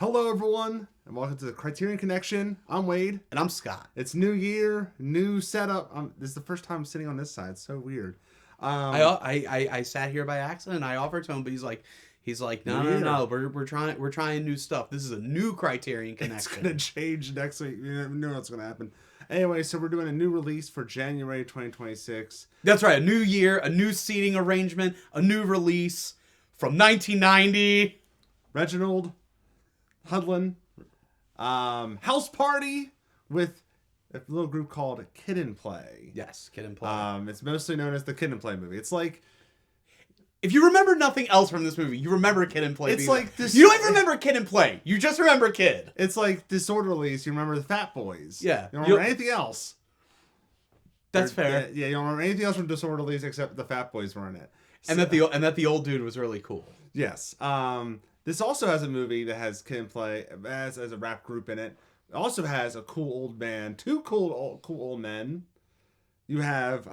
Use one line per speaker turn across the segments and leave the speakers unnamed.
Hello, everyone, and welcome to the Criterion Connection. I'm Wade.
And I'm Scott.
It's new year, new setup. This is the first time I'm sitting on this side. It's so weird.
I sat here by accident. I offered to him, but he's like, no. We're trying new stuff. This is a new Criterion Connection.
It's gonna change next week. You never know what's gonna happen. Anyway, so we're doing a new release for January 2026.
That's right. A new year, a new seating arrangement, a new release from 1990.
Reginald, Hudlin, House Party with a little group called Kid and Play.
Yes, Kid and Play.
It's mostly known as the Kid and Play movie. It's like,
if you remember nothing else from this movie, you remember Kid and Play.
It's like this.
You don't even remember Kid and Play. You just remember Kid.
It's like Disorderlies. You remember the Fat Boys.
Yeah.
You don't remember anything else.
That's fair.
Yeah, you don't remember anything else from Disorderlies except the Fat Boys were in it.
And that the old dude was really cool.
Yes. This also has a movie that has Kid and Play as a rap group in it. It also has a cool old man, two cool old men. You have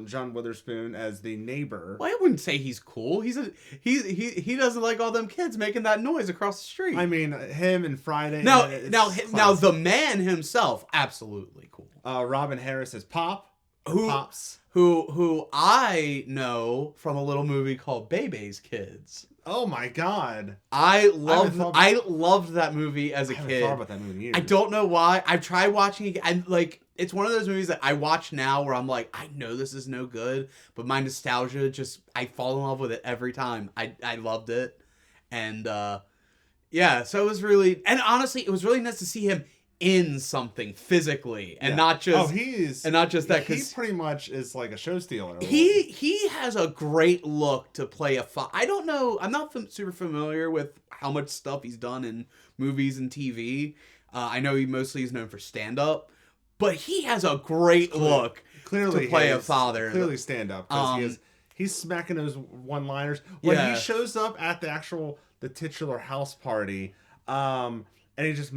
John Witherspoon as the neighbor.
Well, I wouldn't say he's cool. He doesn't like all them kids making that noise across the street.
I mean, him and Friday.
Now the man himself, absolutely cool.
Robin Harris as Pop.
Pops. Who I know from a little movie called Bebe's Kids.
Oh my God!
I loved that movie as a kid.
I haven't thought about that movie in years.
I don't know why. I've tried watching it. I'm like, it's one of those movies that I watch now where I'm like, I know this is no good, but my nostalgia just, I fall in love with it every time. I loved it, and yeah. So it was really, and honestly, it was really nice to see him in something physically and not just that, because
he pretty much is like a show stealer.
He has a great look to play I don't know, I'm not super familiar with how much stuff he's done in movies and TV. I know he mostly is known for stand-up, but he has a great look to play a father.
Clearly stand-up, because he's smacking those one-liners when he shows up at the titular house party. And he's just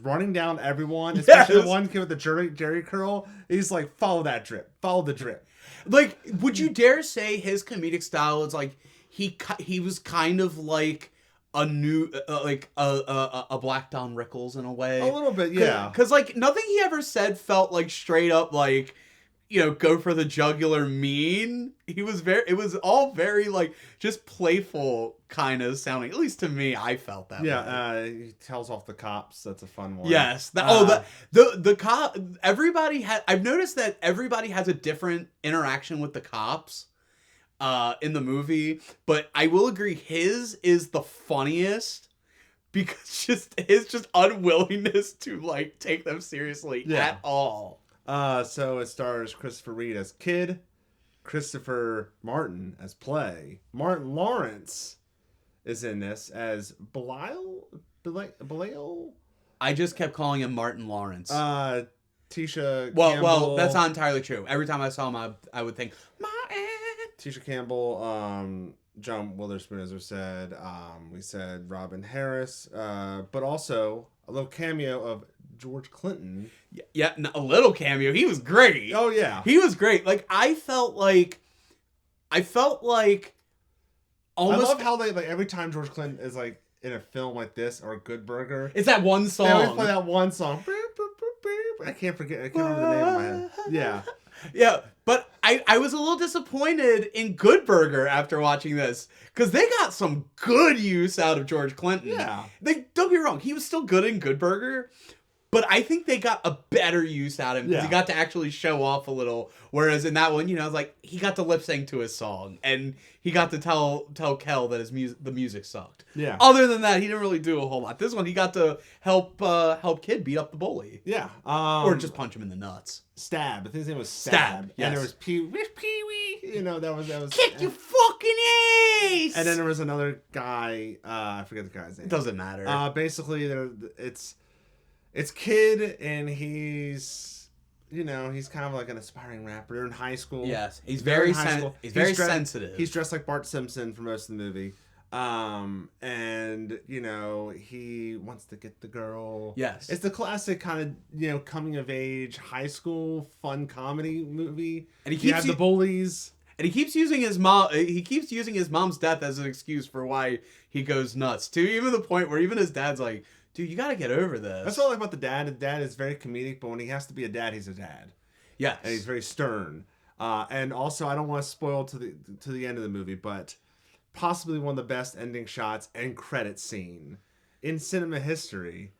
running down everyone, especially the one kid with the Jerry curl. He's like, follow that drip, follow the drip.
Like, would you dare say his comedic style is like he was kind of like a new a Black Don Rickles in a way,
a little bit, yeah.
Because like nothing he ever said felt like straight up like, you know, go for the jugular mean. It was all very like just playful kind of sounding. At least to me, I felt that way.
Yeah, he tells off the cops. That's a fun one.
Yes. The cop. I've noticed that everybody has a different interaction with the cops in the movie, but I will agree his is the funniest because his unwillingness to like take them seriously at all.
So it stars Christopher Reed as Kid, Christopher Martin as Play, Martin Lawrence is in this as Belial.
I just kept calling him Martin Lawrence.
Tisha
Campbell.
Well,
that's not entirely true. Every time I saw him, I would think Martin.
Tisha Campbell, John Witherspoon, as we said. We said Robin Harris, but also a little cameo of George Clinton.
Yeah, a little cameo. He was great.
Oh yeah,
he was great. Like I felt like almost.
I love how they like every time George Clinton is like in a film like this or Good Burger.
It's that one song.
They always play that one song. I can't remember the name of my head. Yeah.
Yeah, but I was a little disappointed in Good Burger after watching this, because they got some good use out of George Clinton.
Yeah.
Don't get me wrong, he was still good in Good Burger, but I think they got a better use out of him because he got to actually show off a little. Whereas in that one, you know, like he got to lip sync to his song and he got to tell Kel that the music sucked.
Yeah.
Other than that, he didn't really do a whole lot. This one, he got to help Kid beat up the bully.
Yeah.
Or just punch him in the nuts.
Stab. I think his name was Stab.
Yes.
And there was Pee-wee. You know, that was
Kick your fucking ass!
And then there was another guy. I forget the guy's name.
Doesn't matter.
Basically, it's Kid, and he's, you know, he's kind of like an aspiring rapper. They're in high school.
Yes, he's very sensitive.
He's dressed like Bart Simpson for most of the movie. And, you know, he wants to get the girl.
Yes.
It's the classic kind of, you know, coming of age, high school, fun comedy movie.
And he keeps
the bullies.
And he keeps using his mom's death as an excuse for why he goes nuts. To even the point where even his dad's like, dude, you gotta get over this.
That's what I like about the dad. The dad is very comedic, but when he has to be a dad, he's a dad.
Yes.
And he's very stern. And also, I don't want to spoil to the end of the movie, but possibly one of the best ending shots and credit scene in cinema history.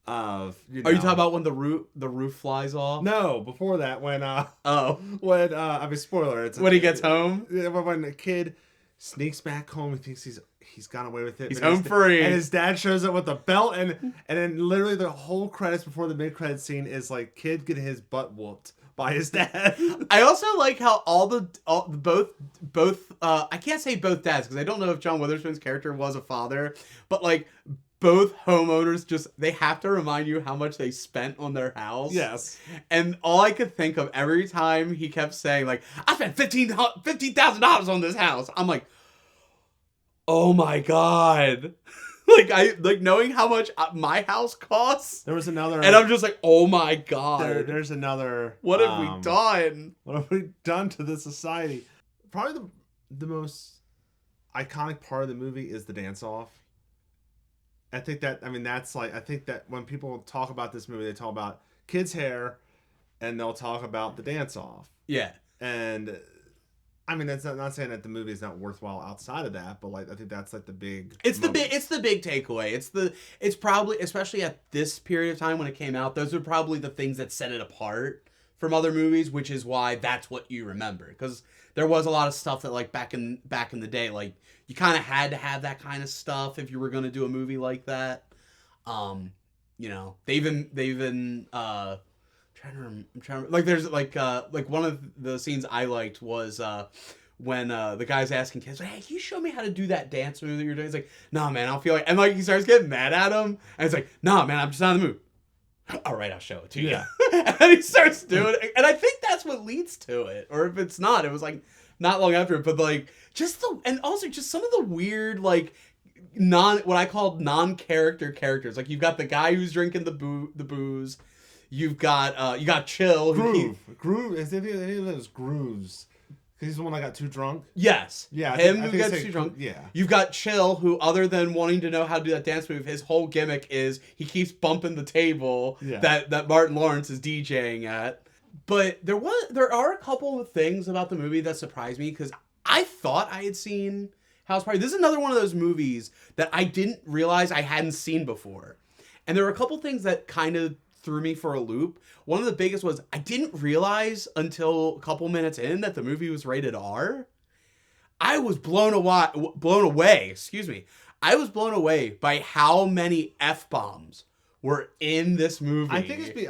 Are you talking
about when the roof flies off?
No, before that, when I mean, spoiler. It's
when he gets home.
When the kid sneaks back home, he thinks he's gone away with it.
He's home free,
and his dad shows up with a belt, and then literally the whole credits before the mid-credit scene is like kid getting his butt whooped by his dad. I
also like how both I can't say both dads because I don't know if John Witherspoon's character was a father, but like both homeowners they have to remind you how much they spent on their house.
Yes.
And all I could think of every time he kept saying like, I spent $15,000 on this house. I'm like, oh my God. like knowing how much my house costs.
There was another,
and I'm just like, oh my God.
There's another.
What have we done?
What have we done to this society? Probably the most iconic part of the movie is the dance off. I think that when people talk about this movie, they talk about kids' hair, and they'll talk about the dance off.
Yeah.
And I mean, that's not saying that the movie is not worthwhile outside of that, but like I think that's like the big.
It's the big takeaway. It's probably, especially at this period of time when it came out, those are probably the things that set it apart from other movies, which is why that's what you remember. Because there was a lot of stuff that like back in the day, like you kind of had to have that kind of stuff if you were going to do a movie like that. You know, they even I'm trying to like there's like one of the scenes I liked was when the guy's asking kids, hey, can you show me how to do that dance move that you're doing? He's like, nah, man, I don't feel like, and like he starts getting mad at him, and it's like, nah, man, I'm just not in the mood. All right, I'll show it to you. Yeah. And then he starts doing it, and I think that's what leads to it. Or if it's not, it was like not long after it, but like and also just some of the weird like what I call non-character characters. Like you've got the guy who's drinking the booze. You've got you got Chill.
Groove. Is it was Grooves? Because he's the one that got too drunk?
Yes.
Yeah.
Him who gets too drunk.
Yeah.
You've got Chill, who other than wanting to know how to do that dance move, his whole gimmick is he keeps bumping the table that Martin Lawrence is DJing at. But there are a couple of things about the movie that surprised me because I thought I had seen House Party. This is another one of those movies that I didn't realize I hadn't seen before. And there were a couple things that kind of threw me for a loop. One of the biggest was I didn't realize until a couple minutes in that the movie was rated R. I was blown away. Excuse me. I was blown away by how many F-bombs were in this movie.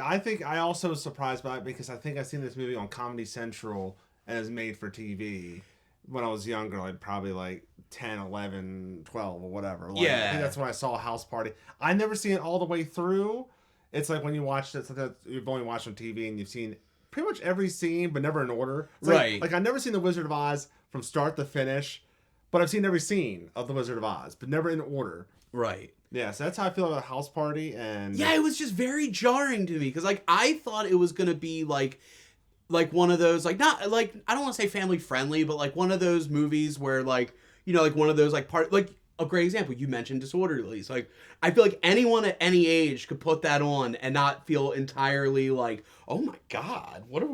I think I also was surprised by it because I think I've seen this movie on Comedy Central and it was made for TV when I was younger, like probably like 10, 11, 12 or whatever. Like,
yeah.
I think that's when I saw House Party. I never seen it all the way through. It's like when you watched it, sometimes you've only watched on TV and you've seen pretty much every scene, but never in order. It's
right.
Like I've never seen The Wizard of Oz from start to finish, but I've seen every scene of The Wizard of Oz, but never in order.
Right.
Yeah, so that's how I feel about House Party. And
yeah, it was just very jarring to me because like I thought it was gonna be like one of those like not like I don't want to say family friendly, but like one of those movies where like you know like one of those like like a great example you mentioned Disorderlies. Like I feel like anyone at any age could put that on and not feel entirely like oh my God, what are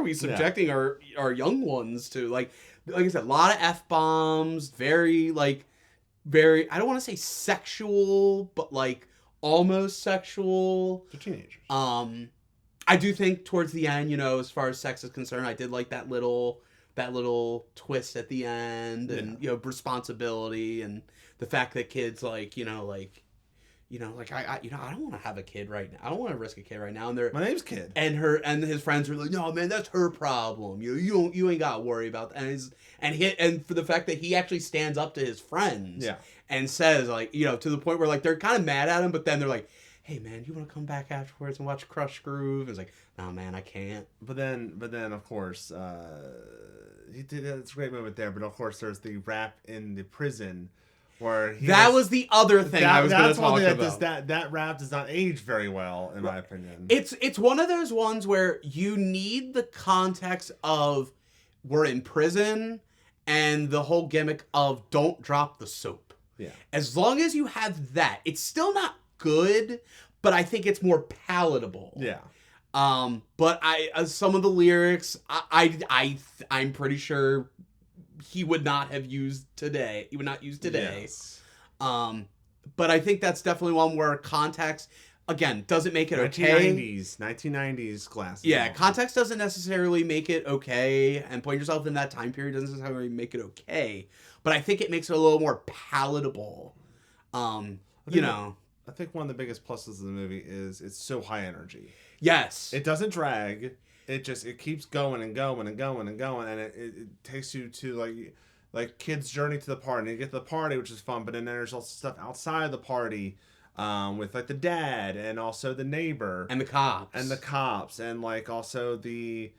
we subjecting our young ones to? Like I said, a lot of F-bombs, very I don't want to say sexual, but like almost sexual.
For teenagers.
I do think towards the end, you know, as far as sex is concerned, I did like that little twist at the end, and you know, responsibility and the fact that kids I don't want to have a kid right now. I don't want to risk a kid right now. And
my name's Kid.
And his friends are like, no man, that's her problem. You ain't got to worry about that. And for the fact that he actually stands up to his friends, and says like, you know, to the point where like they're kind of mad at him, but then they're like, hey man, you want to come back afterwards and watch Crush Groove? And it's like, no man, I can't.
But then of course, he did. It's a great moment there. But of course, there's the rap in the prison. Where
that was the other thing I was going to talk about.
That rap does not age very well, in my opinion.
It's one of those ones where you need the context of we're in prison and the whole gimmick of don't drop the soap.
Yeah.
As long as you have that, it's still not good, but I think it's more palatable.
Yeah.
But some of the lyrics, I'm pretty sure he would not have used today. He would not use today.
Yes.
But I think that's definitely one where context, again, doesn't make it okay.
1990s classic.
Yeah, context doesn't necessarily make it okay, and putting yourself in that time period doesn't necessarily make it okay. But I think it makes it a little more palatable. I
think one of the biggest pluses of the movie is it's so high energy.
Yes.
It doesn't drag. It keeps going and going and going and going, and it takes you to like kids' journey to the party. And you get to the party, which is fun, but then there's also stuff outside of the party, with like the dad and also the neighbor
and the cops
and like also the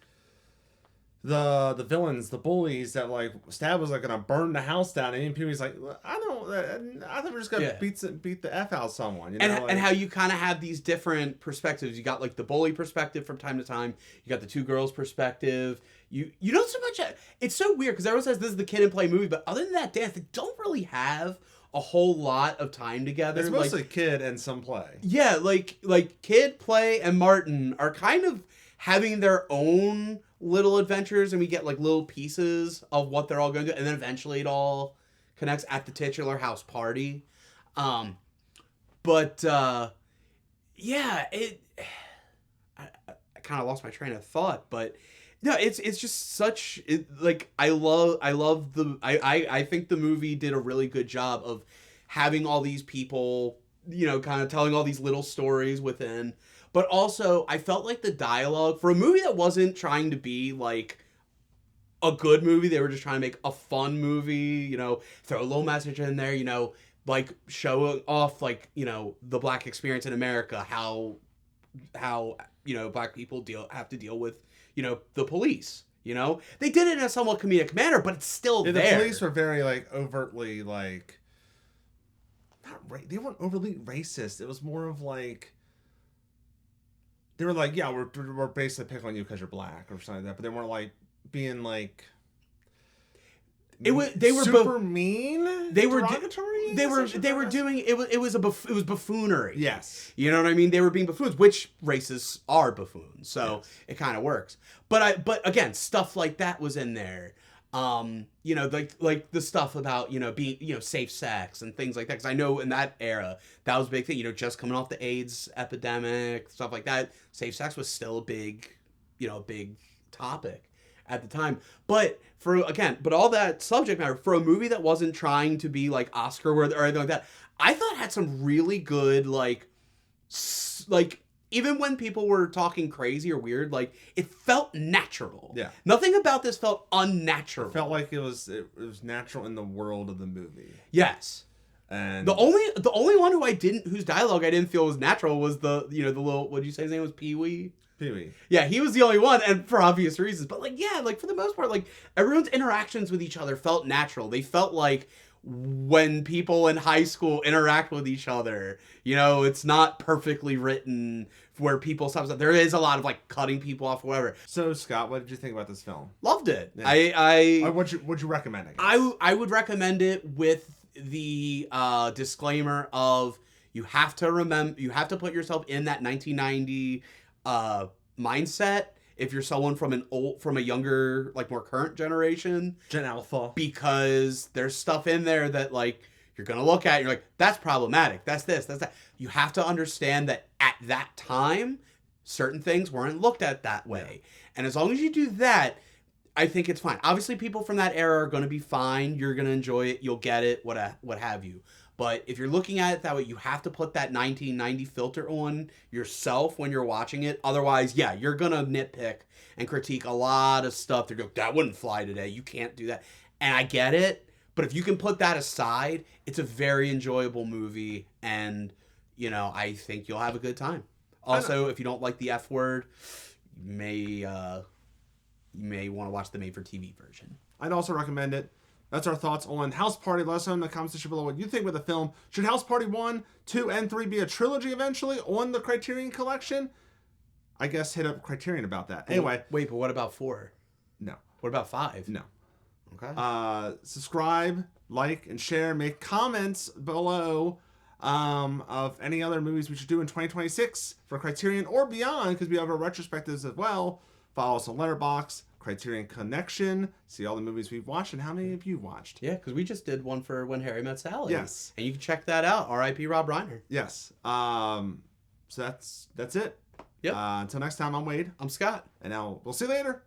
villains, the bullies that like Stab was like gonna burn the house down, and Pee-wee's like, I thought we were just gonna beat the F out of someone, you know?
And how you kind of have these different perspectives. You got like the bully perspective from time to time. You got the two girls perspective. You don't so much. It's so weird because everyone says this is the kid and play movie, but other than that dance, they don't really have a whole lot of time together.
It's mostly kid and some play.
Yeah, like kid, play, and Martin are kind of having their own little adventures, and we get like little pieces of what they're all going to do, and then eventually it all connects at the titular house party. I kind of lost my train of thought, but no, it's just such I think the movie did a really good job of having all these people, kind of telling all these little stories within. But also, I felt like the dialogue, for a movie that wasn't trying to be, like, a good movie, they were just trying to make a fun movie, throw a little message in there, like, show off, like, the Black experience in America, how Black people have to deal with, the police, They did it in a somewhat comedic manner, but it's still there.
The police were very, like, overtly, like, they weren't overly racist. It was more of, like, they were like, yeah, we're basically picking on you because you're Black or something like that, but they weren't like being like. They were super mean.
They were
derogatory.
They were doing it was buffoonery.
Yes,
you know what I mean. They were being buffoons, which racists are buffoons, so yes. It kind of works. But again, stuff like that was in there. Like the stuff about, being, safe sex and things like that. Because I know in that era, that was a big thing, just coming off the AIDS epidemic, stuff like that. Safe sex was still a big topic at the time. But all that subject matter, for a movie that wasn't trying to be like Oscar worthy or anything like that, I thought had some really good, like, even when people were talking crazy or weird, like, it felt natural. Yeah. Nothing about this felt unnatural.
It felt like it was natural in the world of the movie.
Yes.
And
the only one whose dialogue I didn't feel was natural was the little, what did you say his name was? Pee-wee?
Pee-wee.
Yeah, he was the only one, and for obvious reasons. But, for the most part, everyone's interactions with each other felt natural. They felt like when people in high school interact with each other, it's not perfectly written where people stop. There is a lot of cutting people off or whatever.
So Scott, what did you think about this film?
Loved it.
Yeah. Would you recommend it?
I would recommend it with the disclaimer of you have to put yourself in that 1990 mindset. If you're someone from a younger, more current generation,
Gen Alpha,
because there's stuff in there that you're gonna look at, and you're like, that's problematic. That's this. That's that. You have to understand that at that time, certain things weren't looked at that way, and as long as you do that, I think it's fine. Obviously, people from that era are gonna be fine. You're gonna enjoy it. You'll get it. What have you. But if you're looking at it that way, you have to put that 1990 filter on yourself when you're watching it. Otherwise, you're going to nitpick and critique a lot of stuff. They're going, that wouldn't fly today. You can't do that. And I get it. But if you can put that aside, it's a very enjoyable movie. And, I think you'll have a good time. Also, if you don't like the F word, you may want to watch the made-for-TV version.
I'd also recommend it. That's our thoughts on House Party. Let us know in the comment section below what you think with the film. Should House Party 1, 2, and 3 be a trilogy eventually on the Criterion Collection? I guess hit up Criterion about that. Anyway.
Wait, but what about 4?
No.
What about 5?
No.
Okay.
Subscribe, like, and share. Make comments below. of any other movies we should do in 2026 for Criterion or beyond, because we have our retrospectives as well. Follow us on Letterboxd, Criterion Connection, see all the movies we've watched and how many of you watched.
Yeah, because we just did one for When Harry Met Sally.
Yes.
And you can check that out. R.I.P. Rob Reiner.
Yes. So that's it.
Yep.
Until next time, I'm Wade.
I'm Scott.
And now we'll see you later.